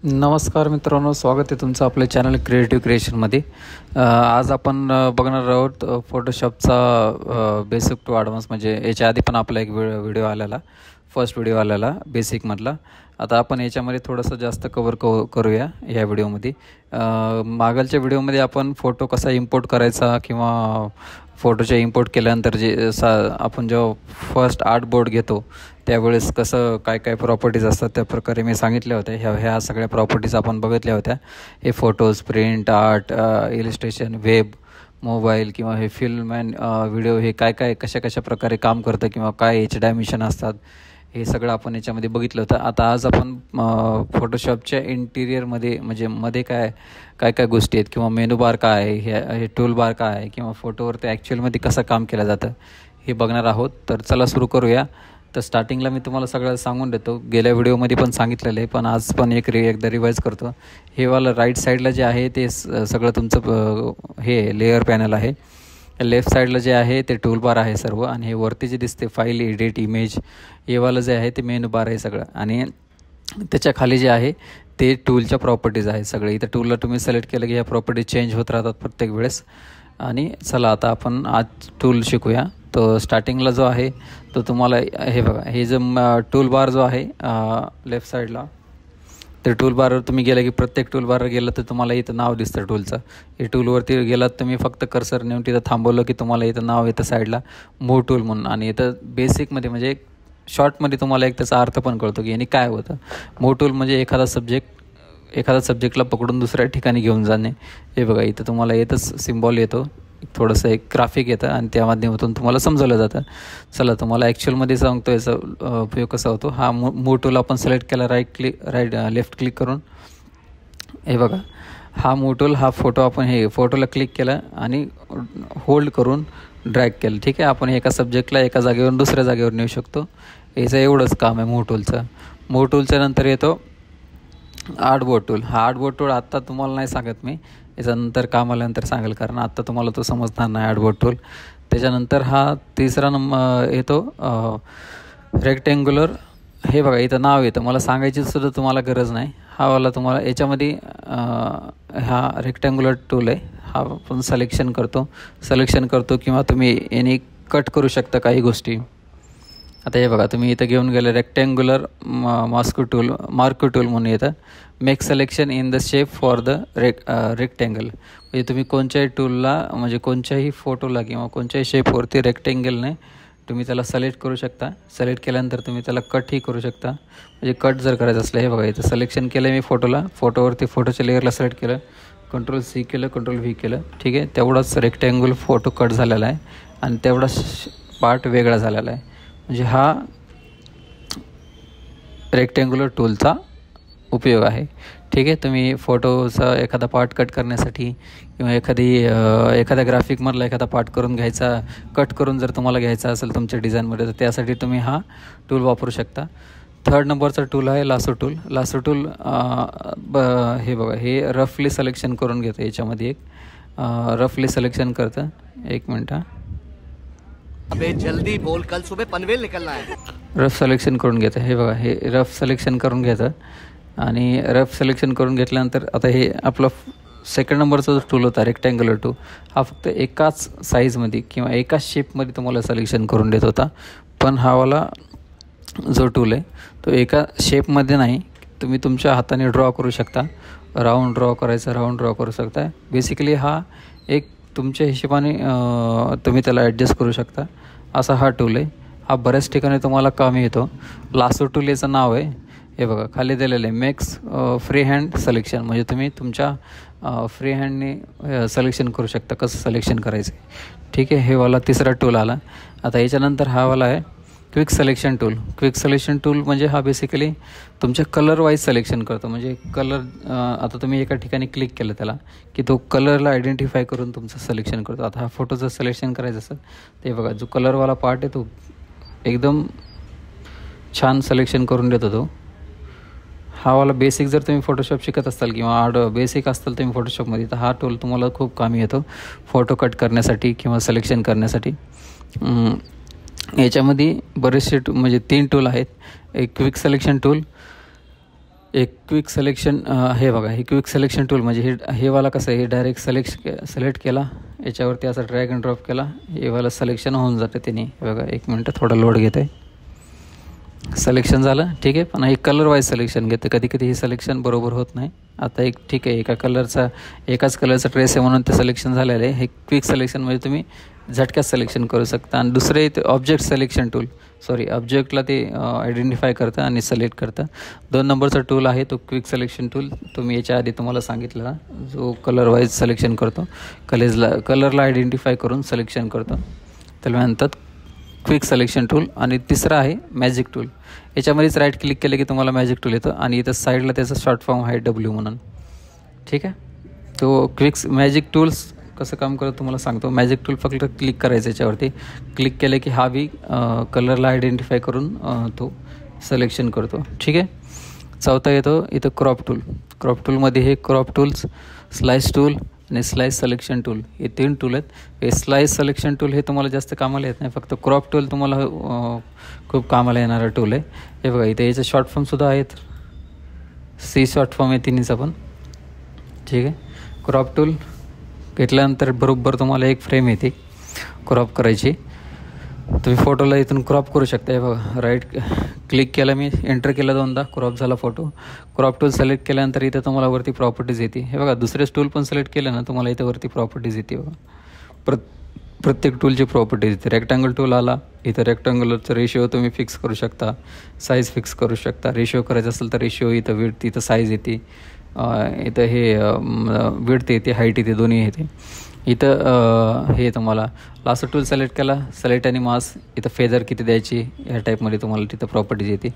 नमस्कार मित्रांनो, स्वागत आहे तुमचं आपल्या चॅनल क्रिएटिव्ह क्रिएशनमध्ये. आज आपण बघणार आहोत फोटोशॉपचा बेसिक टू ॲडव्हान्स. म्हणजे याच्या आधी पण आपला एक व्हिडिओ आलेला, फर्स्ट व्हिडिओ आलेला बेसिकमधला. आता आपण याच्यामध्ये थोडंसं जास्त करूया या व्हिडिओमध्ये. मागलच्या व्हिडिओमध्ये आपण फोटो कसा इम्पोर्ट करायचा किंवा फोटोच्या इम्पोर्ट केल्यानंतर आपण जेव्हा फर्स्ट आर्टबोर्ड घेतो त्यावेळेस कसं काय काय प्रॉपर्टीज असतात त्या प्रकारे मी सांगितल्या होत्या. ह्या सगळ्या प्रॉपर्टीज आपण बघितल्या होत्या. हे photos, print, art, illustration, web, mobile किंवा हे फिल्म अँड व्हिडिओ हे काय कशा प्रकारे काम करतं किंवा काय याचे डायमेन्शन असतात हे सगळं आपण याच्यामध्ये बघितलं होतं. आता आज आपण फोटोशॉपच्या इंटिरियरमध्ये म्हणजे मध्ये काय गोष्टी आहेत किंवा मेनू बार काय आहे, हे टूल बार काय आहे किंवा फोटोवरती ॲक्च्युअलमध्ये कसं काम केलं जातं हे बघणार आहोत. तर चला सुरू करूया. तर स्टार्टिंगला मी तुम्हाला सगळं सांगून देतो. गेल्या व्हिडिओमध्ये पण सांगितलेलं आहे, पण आज पण एकदा रिवाईज करतो. हे वाला राईट साईडला जे आहे ते सगळं तुमचं हे लेअर पॅनल आहे. लेफ्ट साईडला जे आहे ते टूल बार आहे सर्व, आणि हे वरती जे दिसते फाईल, एडिट, इमेज हे वालं जे आहे ते मेनू बार आहे सगळं. आणि त्याच्या खाली जे आहे ते टूलच्या प्रॉपर्टीज आहे सगळे. इथं टूलला तुम्ही सिलेक्ट केलं की ह्या प्रॉपर्टीज चेंज होत राहतात प्रत्येक वेळेस. आणि चला आता आपण आज टूल शिकूया. तो स्टार्टिंगला जो आहे तो तुम्हाला हे बघा, हे जो टूल बार जो आहे लेफ्ट साईडला, तर टूल बारवर तुम्ही गेला की प्रत्येक टूल बारवर गेलं तर तुम्हाला इथं नाव दिसतं टूलचं. हे टूलवरती गेलात तुम्ही फक्त कर्सर नेऊन तिथं थांबवलं की तुम्हाला इथं नाव येतं साईडला मूव्ह टूल म्हणून. आणि इथं बेसिकमध्ये म्हणजे शॉर्टमध्ये तुम्हाला एक त्याचा अर्थ पण कळतो की यांनी काय होतं. मूव्ह टूल म्हणजे एखादा सब्जेक्टला पकडून दुसऱ्या ठिकाणी घेऊन जाणे. हे बघा इथं तुम्हाला येतच सिम्बॉल येतो, थोडंसं एक ग्राफिक येतं आणि त्या माध्यमातून तुम्हाला समजवलं जातं. चला तुम्हाला ॲक्च्युअलमध्ये सांगतो याचा उपयोग कसा होतो. हा मूव्ह टूल आपण सिलेक्ट केला लेफ्ट क्लिक करून. हे बघा हा मूव्ह टूल, हा फोटो आपण हे फोटोला क्लिक केलं आणि होल्ड करून ड्रॅग केलं. ठीक आहे, आपण एका सब्जेक्टला एका जागेवरून दुसऱ्या जागेवर नेऊ शकतो. याचं एवढंच काम आहे मूव्ह टूलचं. मूव्ह टूलच्या नंतर येतो आर्टबोर्ड टूल. हा आर्टबोर्ड टूल आत्ता तुम्हाला नाही सांगत मी, याच्यानंतर काम आल्यानंतर सांगेल, कारण आत्ता तुम्हाला तो समजणार नाही आर्टबोर्ड टूल. त्याच्यानंतर हा तिसरा नंबर येतो रेक्टँग्युलर. हे बघा इथं नाव येतं, मला सांगायची सुद्धा तुम्हाला गरज नाही. हा वाला तुम्हाला याच्यामध्ये हा रेक्टँग्युलर टूल आहे. हा आपण सिलेक्शन करतो किंवा तुम्ही याने कट करू शकता काही गोष्टी. आता हे बघा तुम्ही इथं घेऊन गेलं रेक्टँग्युलर मार्क टूल म्हणून येतं. Make selection in the shape for the rectangle. म्हणजे तुम्ही कोणत्याही टूलला म्हणजे कोणत्याही फोटोला किंवा कोणत्याही शेपवरती रेक्टँगलने तुम्ही त्याला सिलेक्ट करू शकता. सिलेक्ट केल्यानंतर तुम्ही त्याला कटही करू शकता. म्हणजे कट जर करायचं असलं, हे बघा इथं सिलेक्शन केलं मी फोटोवरती फोटोच्या लेअरला सिलेक्ट केलं, Ctrl+C केलं, Ctrl+V केलं. ठीक आहे, तेवढाच रेक्टँगल फोटो कट झालेला आहे आणि तेवढाच पार्ट वेगळा झालेला आहे. म्हणजे हा रेक्टँग्युलर टूलचा उपयोग आहे. ठीक आहे, तुम्ही फोटोचा एखादा पार्ट कट करण्यासाठी किंवा एखाद्या ग्राफिकमधला एखादा पार्ट कट करून जर तुम्हाला घ्यायचा असेल तुमच्या डिझाईनमध्ये, तर त्यासाठी तुम्ही हा टूल वापरू शकता. 3rd नंबरचा टूल आहे लासो टूल. हे बघा हे रफली सिलेक्शन करून घेतं. याच्यामध्ये एक रफली सिलेक्शन करतं. एक मिनटं, अबे जल्दी बोल, कल सुबह पनवेल निकलना है. रफ सिलेक्शन करून घेतं. हे बघा हे रफ सिलेक्शन करून घेतं. आणि रफ सिलेक्शन करून घेतल्यानंतर आता हे आपला 2nd नंबरचा जो टूल होता रेक्टँग्युलर टूल, हा फक्त एकाच साईजमध्ये किंवा एकाच शेपमध्ये तुम्हाला सिलेक्शन करून देत होता. पण हा वाला जो टूल आहे तो एका शेपमध्ये नाही, तुम्ही तुमच्या हाताने ड्रॉ करू शकता. राऊंड ड्रॉ करू शकता. बेसिकली हा एक तुमच्या हिशोबाने तुम्ही त्याला ॲडजस्ट करू शकता असा हा टूल आहे. हा बऱ्याच ठिकाणी तुम्हाला कामी येतो. लासो टूल याचं नाव आहे. हे बघा खाली दिलेलं आहे मेक्स फ्री हँड सिलेक्शन. म्हणजे तुम्ही तुमच्या फ्री हँडने सिलेक्शन करू शकता कसं सिलेक्शन करायचं आहे. ठीक आहे, हे वाला 3रा टूल आला. आता याच्यानंतर हा वाला आहे क्विक सिलेक्शन टूल. म्हणजे हा बेसिकली तुमच्या कलर वाईज सिलेक्शन करतो. म्हणजे कलर आता तुम्ही एका ठिकाणी क्लिक केलं त्याला की तो कलरला आयडेंटिफाय करून तुमचं सिलेक्शन करतो. आता हा फोटोचं सिलेक्शन करायचं असेल ते बघा जो कलरवाला पार्ट आहे तो एकदम छान सिलेक्शन करून देतो तो. हा वाला बेसिक जर तुम्ही फोटोशॉप शिकत असाल किंवा बेसिक असताल तुम्ही फोटोशॉपमध्ये, तर हा टूल तुम्हाला खूप कामी येतो फोटो कट करण्यासाठी किंवा सिलेक्शन करण्यासाठी. याच्यामध्ये बरेचसे म्हणजे 3 टूल आहेत. एक क्विक सिलेक्शन टूल, एक क्विक सिलेक्शन हे बघा, हे क्विक सिलेक्शन टूल म्हणजे हे वाला कसं आहे, हे डायरेक्ट सिलेक्ट केला, याच्यावरती असा ड्रॅग अँड ड्रॉप केला, हे वाला सिलेक्शन होऊन जातं त्याने. हे बघा, एक मिनटं थोडा लोड घेत आहे. सिलेक्शन झालं, ठीक आहे. पण हे कलर वाईज सिलेक्शन घेतं, कधी कधी हे सिलेक्शन बरोबर होत नाही. आता एक ठीक आहे, एकाच कलरचा ट्रेस आहे म्हणून ते सिलेक्शन झालेलं आहे. हे क्विक सिलेक्शन म्हणजे तुम्ही झटक्यात सिलेक्शन करू शकता. आणि दुसरे ते ऑब्जेक्ट सिलेक्शन टूल, ऑब्जेक्टला ते आयडेंटिफाय करतं आणि सिलेक्ट करतं. 2 नंबरचा टूल आहे तो क्विक सिलेक्शन टूल. तुम्ही याच्या आधी तुम्हाला सांगितलं, जो कलर वाईज सिलेक्शन करतो, कलरला आयडेंटिफाय करून सिलेक्शन करतो, त्याला म्हणतात क्विक सिलेक्शन टूल. आणि तिसरा आहे मॅजिक टूल. याच्यामध्येच राईट क्लिक केलं की तुम्हाला मॅजिक टूल येतं आणि इथं साईडला त्याचा शॉर्ट फॉर्म आहे W म्हणून, ठीक आहे. तो मॅजिक टूल्स कसं काम करतं तुम्हाला सांगतो. मॅजिक टूल फक्त क्लिक करायचं, याच्यावरती क्लिक केलं की हा बी कलरला आयडेंटिफाय करून तो सिलेक्शन करतो, ठीक आहे. चौथा येतो इथं क्रॉप टूल. क्रॉप टूलमध्ये हे क्रॉप टूल्स, स्लाइस टूल आणि स्लाइस सिलेक्शन टूल, हे 3 टूल आहेत. हे स्लाइस सिलेक्शन टूल हे तुम्हाला जास्त कामाला येत नाही, फक्त क्रॉप टूल तुम्हाला खूप कामाला येणारा टूल आहे. हे बघा, इथे याचे शॉर्ट फॉर्मसुद्धा आहेत, C शॉर्ट फॉर्म आहे तिन्हीचा पण, ठीक आहे. क्रॉप टूल घेतल्यानंतर बरोबर तुम्हाला एक फ्रेम येते क्रॉप करायची. तुम्ही फोटोला इथून क्रॉप करू शकता. हे बघा, राईट क्लिक केलं, मी एंटर केलं 2दा, क्रॉप झाला फोटो. क्रॉप टूल सिलेक्ट केल्यानंतर इथं तुम्हाला वरती प्रॉपर्टीज येते. हे बघा, दुसरेच टूल पण सिलेक्ट केलं ना, तुम्हाला इथं वरती प्रॉपर्टीज येते. बघा, प्रत्येक टूलची प्रॉपर्टीज येते. रेक्टँगल टूल आला, इथं रेक्टँगलरचं रेशिओ तुम्ही फिक्स करू शकता, साईज फिक्स करू शकता. रेशिओ करायचं असेल तर रेशिओ, इथं विड्थ, इथं साईज येते, इथं हे विड्थ येते, हाईट येते, दोन्ही येते. इथं हे तुम्हाला लास्ट टूल सिलेक्ट केला, सिलेक्ट आणि मास, इथं फेदर किती द्यायची, ह्या टाईपमध्ये तुम्हाला तिथं प्रॉपर्टीज येते.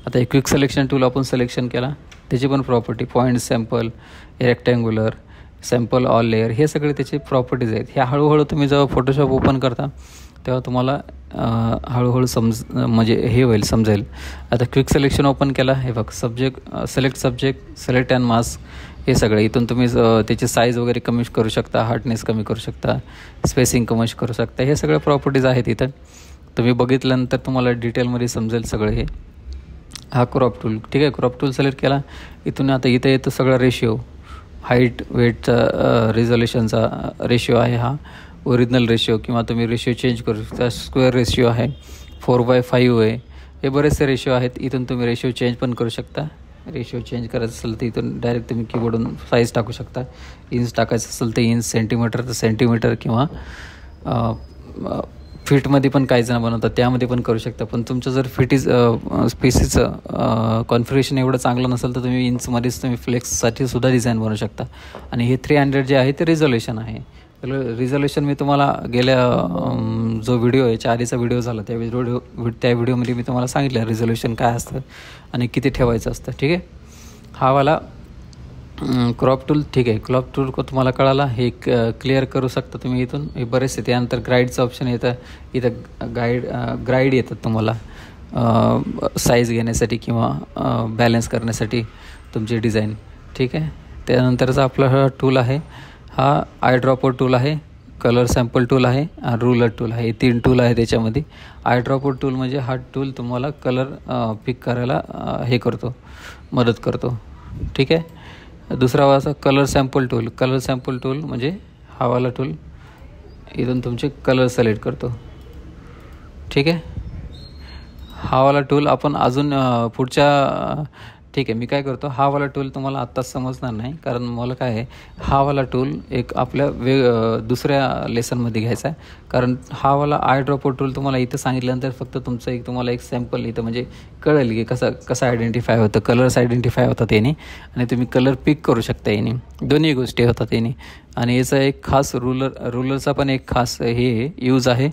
आता हे क्विक सिलेक्शन टूल आपण सिलेक्शन केला, त्याची पण property, point, sample, rectangular, sample, all layer, हे सगळे त्याचे प्रॉपर्टीज आहेत. ह्या हळूहळू तुम्ही जेव्हा फोटोशॉप ओपन करता तेव्हा तुम्हाला हळूहळू म्हणजे हे होईल, समजेल. आता क्विक सिलेक्शन ओपन केला, हे बघ, select subject, select and mask, हे सगळं इथून तुम्ही त्याची साईज वगैरे कमी करू शकता, हार्डनेस कमी करू शकता, स्पेसिंग कमी करू शकता. हे सगळे प्रॉपर्टीज आहेत इथं. तुम्ही बघितल्यानंतर तुम्हाला डिटेलमध्ये समजेल सगळं हे. हा क्रॉप टूल, ठीक आहे. क्रॉप टूल सिलेक्ट केला, इथून आता इथं येतो सगळा रेशिओ, हाईट, वेटचा, रिझोल्युशनचा रेशिओ आहे हा, ओरिजिनल रेशिओ, किंवा तुम्ही रेशिओ चेंज करू शकता. स्क्वेअर रेशिओ आहे, 4/5 आहे, हे बरेचसे रेशिओ आहेत. इथून तुम्ही रेशिओ चेंज पण करू शकता. रेशिओ चेंज करायचं असेल तर इथून डायरेक्ट तुम्ही कीबोर्डून साईज टाकू शकता. इंच टाकायचं असेल तर इंच, सेंटीमीटर तर सेंटीमीटर, किंवा फीटमध्ये पण काही जण बनवतात, त्यामध्ये पण करू शकता. पण तुमचं जर स्पेसिसचं कॉन्फिगरेशन एवढं चांगलं नसेल तर तुम्ही इंचमध्येच तुम्ही फ्लेक्ससाठी सुद्धा डिझाईन बनवू शकता. आणि हे 300 जे आहे ते रिझोल्युशन आहे. रिझोल्युशन मी तुम्हाला गेल्या जो व्हिडिओ, याच्या आधीचा व्हिडिओ झाला त्या व्हिडिओमध्ये मी तुम्हाला सांगितलं रिझोल्युशन काय असतं आणि किती ठेवायचं असतं, ठीक आहे. हा वाला क्रॉप टूल, ठीक आहे. क्रॉप टूल तुम्हाला कळाला, हे क्लिअर करू शकता तुम्ही इथून. हे बरेचसे, त्यानंतर ग्राईडचं ऑप्शन येतं, इथं ग्राईड येतात तुम्हाला साईज घेण्यासाठी किंवा बॅलन्स करण्यासाठी तुमची डिझाईन, ठीक आहे. त्यानंतरचा आपला हा टूल आहे, हा आय ड्रॉपर टूल आहे, कलर सॅम्पल टूल आहे, रुलर टूल आहे. 3 टूल आहे त्याच्यामध्ये. आय ड्रॉपर टूल म्हणजे हा टूल तुम्हाला कलर पिक करायला हे करतो, मदत करतो, ठीक आहे. दुसरा वाला colour sample tool. Colour sample tool म्हणजे हा वाला टूल, इथून तुमचे कलर सिलेक्ट करतो, ठीक आहे. हा वाला टूल आपण अजून पुढच्या, ठीक आहे, मी काय करतो, हा वाला टूल तुम्हाला आत्ताच समजणार नाही, कारण मला काय आहे, हा वाला टूल एक आपल्या दुसऱ्या लेसनमध्ये घ्यायचा आहे. कारण हा वाला आय ड्रॉपर टूल तुम्हाला इथं सांगितल्यानंतर फक्त तुमचं तुम्हाला एक सॅम्पल इथं म्हणजे कळेल की कसं आयडेंटिफाय होतं, कलर्स आयडेंटिफाय होतात याने, आणि तुम्ही कलर पिक करू शकता याने, दोन्ही गोष्टी होतात याने. आणि याचा एक खास रुलरचा पण एक खास हे यूज आहे,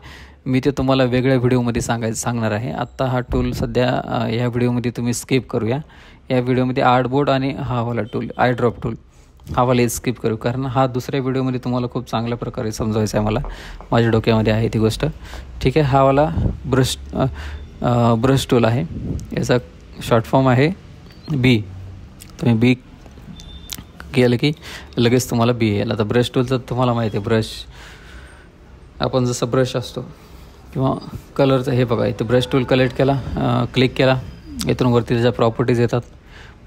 मी ते तुम्हाला वेगळ्या व्हिडिओमध्ये सांगणार आहे. आत्ता हा टूल सध्या ह्या व्हिडिओमध्ये तुम्ही स्किप करूया. या व्हिडिओमध्ये आर्टबोर्ड आणि हा वाला टूल, आय ड्रॉप टूल, हा वाला स्किप करू, कारण हा दुसऱ्या व्हिडिओमध्ये तुम्हाला खूप चांगल्या प्रकारे समजवायचा आहे, मला माझ्या डोक्यामध्ये आहे ती गोष्ट, ठीक आहे. हा वाला ब्रश टूल आहे, याचा शॉर्ट फॉर्म आहे बी. तुम्ही बी केलं की लगेच तुम्हाला बी येईल. आता ब्रश टूलचं तुम्हाला माहिती आहे, ब्रश आपण जसं ब्रश असतो किंवा कलरचं, हे बघा इथं ब्रश टूल कलेक्ट केला, क्लिक केला, इथून वरती त्याच्या प्रॉपर्टीज येतात.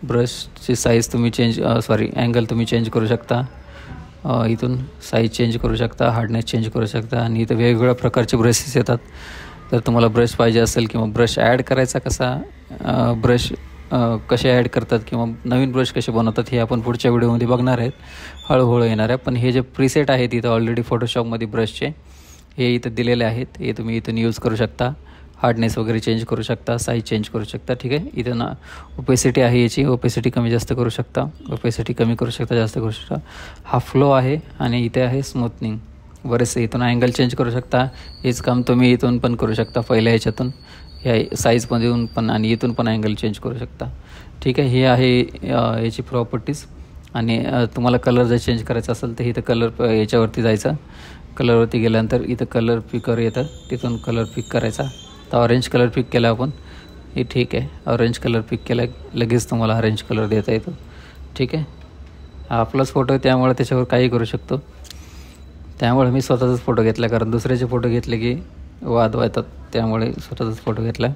ब्रशची साईज तुम्ही अँगल तुम्ही चेंज करू शकता. इथून साईज चेंज करू शकता, हार्डनेस चेंज करू शकता. आणि इथं वेगवेगळ्या प्रकारचे ब्रशेस येतात. जर तुम्हाला ब्रश पाहिजे असेल किंवा ब्रश ॲड करायचा ब्रश कसे ॲड करतात किंवा नवीन ब्रश कसे बनवतात हे आपण पुढच्या व्हिडिओमध्ये बघणार आहेत, हळूहळू येणार आहे. पण हे जे प्रीसेट आहेत इथं ऑलरेडी फोटोशॉपमध्ये ब्रशचे हे इथं दिलेले आहेत. हे तुम्ही इथून यूज करू शकता. हार्डनेस वगैरे चेंज करू शकता, साईज चेंज करू शकता. ठीक आहे. इथं ओपेसिटी आहे याची, ओपेसिटी कमी जास्त करू शकता, ओपेसिटी कमी करू शकता, जास्त करू शकता. हा फ्लो आहे आणि इथे आहे स्मूथनिंग. बरेचसे इथून अँगल चेंज करू शकता. हेच काम तुम्ही इथून पण करू शकता, पहिल्या ह्याच्यातून ह्या साईजमधून पण आणि इथून पण अँगल चेंज करू शकता. ठीक आहे. हे आहे याची प्रॉपर्टीज. आणि तुम्हाला कलर जर चेंज करायचा असेल तर इथं कलर याच्यावरती जायचं. कलरवरती गेल्यानंतर इथं कलर पिकर येतं, तिथून कलर पिक करायचा. तर ऑरेंज कलर पिक केला आपण, हे ठीक आहे. ऑरेंज कलर पिक केला लगेच तुम्हाला ऑरेंज कलर देता येतो. ठीक आहे. हा आपलाच फोटो आहे त्यामुळे त्याच्यावर काही करू शकतो. त्यामुळे मी स्वतःचाच फोटो घेतला, कारण दुसऱ्याचे फोटो घेतले की वाद येतात. त्यामुळे स्वतःचाच फोटो घेतला,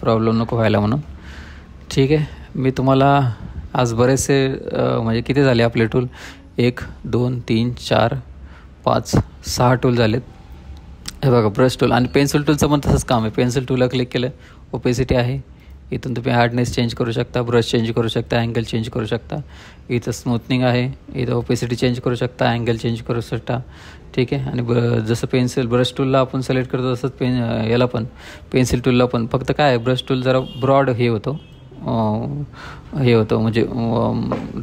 प्रॉब्लेम नको व्हायला म्हणून. ठीक आहे. मी तुम्हाला आज बरेचसे म्हणजे किती झाले आपले टूल, 1 2 3 4 5 6 टूल झालेत. हे बघा ब्रश टूल आणि पेन्सिल टूलचं पण तसंच काम आहे. पेन्सिल टूलला क्लिक केलं, ओपेसिटी आहे. इथून तुम्ही हार्डनेस चेंज करू शकता, ब्रश चेंज करू शकता, अँगल चेंज करू शकता. इथं स्मूथनिंग आहे, इथं ओपेसिटी चेंज करू शकता, अँगल चेंज करू शकता. ठीक आहे. आणि जसं ब्रश टूलला आपण सिलेक्ट करतो तसंच याला पण पेन्सिल टूलला पण फक्त काय आहे, ब्रश टूल जरा ब्रॉड हे होतं म्हणजे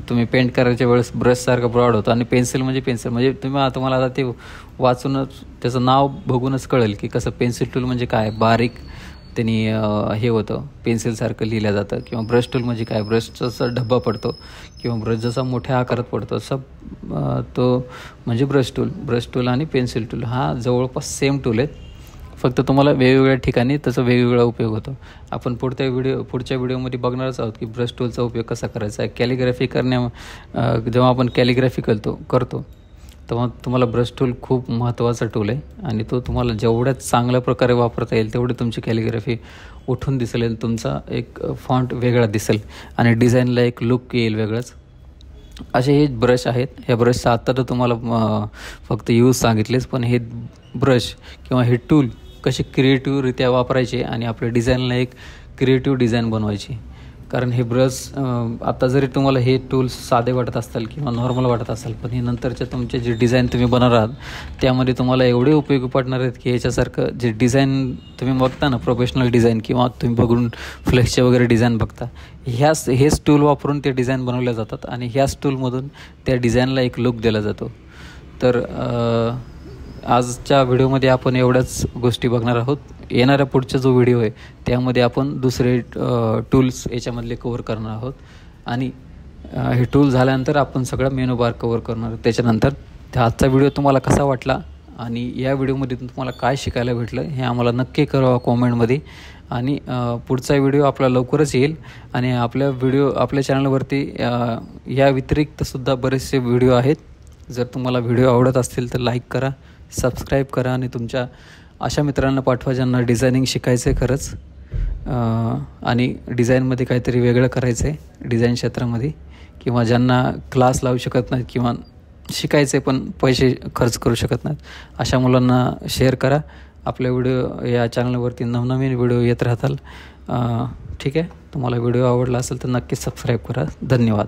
तुम्ही पेंट करायच्या वेळेस ब्रशसारखं ब्रॉड होतं. आणि पेन्सिल म्हणजे तुम्हाला आता ते वाचूनच त्याचं नाव बघूनच कळेल की कसं पेन्सिल टूल म्हणजे काय, बारीक त्यांनी हे होतं, पेन्सिलसारखं लिहिलं जातं. किंवा ब्रश टूल म्हणजे काय, ब्रशचा जसा डब्बा पडतो किंवा ब्रश जसा मोठ्या आकारात पडतो तो म्हणजे ब्रश टूल आणि पेन्सिल टूल हा जवळपास सेम टूल आहेत. फक्त तुम्हाला वेगवेगळ्या ठिकाणी त्याचा वेगवेगळा उपयोग होतो. आपण पुढच्या व्हिडिओमध्ये बघणारच आहोत की ब्रश टूलचा उपयोग कसा करायचा आहे. कॅलिग्राफी जेव्हा आपण कॅलिग्राफी करतो तेव्हा तुम्हाला ब्रश टूल खूप महत्त्वाचा टूल आहे. आणि तो तुम्हाला जेवढ्या चांगल्या प्रकारे वापरता येईल तेवढी तुमची कॅलिग्राफी उठून दिसेल, तुमचा एक फॉन्ट वेगळा दिसेल आणि डिझाईनला एक लुक येईल वेगळंच. असे हे ब्रश आहेत. ह्या ब्रशचा आत्ता तर तुम्हाला फक्त यूज सांगितलेच, पण हे ब्रश किंवा हे टूल कसे क्रिएटिव्हरित्या वापरायचे आणि आपल्या डिझाईनला एक क्रिएटिव्ह डिझाईन बनवायची. कारण हे ब्रश आता जरी तुम्हाला हे टूल्स साधे वाटत असतील किंवा नॉर्मल वाटत असेल, पण हे नंतरच्या तुमचे जे डिझाईन तुम्ही बनवणार आहात त्यामध्ये तुम्हाला एवढे उपयोगी पडणार आहेत की याच्यासारखं जे डिझाईन तुम्ही बघता ना, प्रोफेशनल डिझाईन किंवा तुम्ही बघून फ्लेक्सचे वगैरे डिझाईन बघता, हेच टूल वापरून ते डिझाईन बनवल्या जातात आणि ह्याच टूलमधून त्या डिझाईनला एक लुक दिला जातो. तर आजच्या व्हिडिओमध्ये आपण एवढ्याच गोष्टी बघणार आहोत. येणाऱ्या पुढचा जो व्हिडिओ आहे त्यामध्ये आपण दुसरे टूल्स याच्यामधले कवर करणार आहोत. आणि हे टूल झाल्यानंतर आपण सगळा मेनू बार कवर करणार आहोत. त्याच्यानंतर आजचा व्हिडिओ तुम्हाला कसा वाटला आणि या व्हिडिओमध्ये तुम्हाला काय शिकायला भेटलं हे आम्हाला नक्की कळवा कॉमेंटमध्ये. आणि पुढचा व्हिडिओ आपला लवकरच येईल. आणि आपल्या चॅनलवरती या व्यतिरिक्तसुद्धा बरेचसे व्हिडिओ आहेत. जर तुम्हाला व्हिडिओ आवडत असतील तर लाईक करा, सबस्क्राईब करा आणि तुमच्या अशा मित्रांना पाठवा ज्यांना डिझायनिंग शिकायचं आहे खरंच आणि डिझाईनमध्ये काहीतरी वेगळं करायचं आहे डिझाईन क्षेत्रामध्ये, किंवा ज्यांना क्लास लावू शकत नाहीत किंवा शिकायचे पण पैसे खर्च करू शकत नाहीत, अशा मुलांना शेअर करा. आपल्या व्हिडिओ या चॅनलवरती नवनवीन व्हिडिओ येत राहतात. ठीक आहे. तुम्हाला व्हिडिओ आवडला असेल तर नक्कीच सबस्क्राईब करा. धन्यवाद.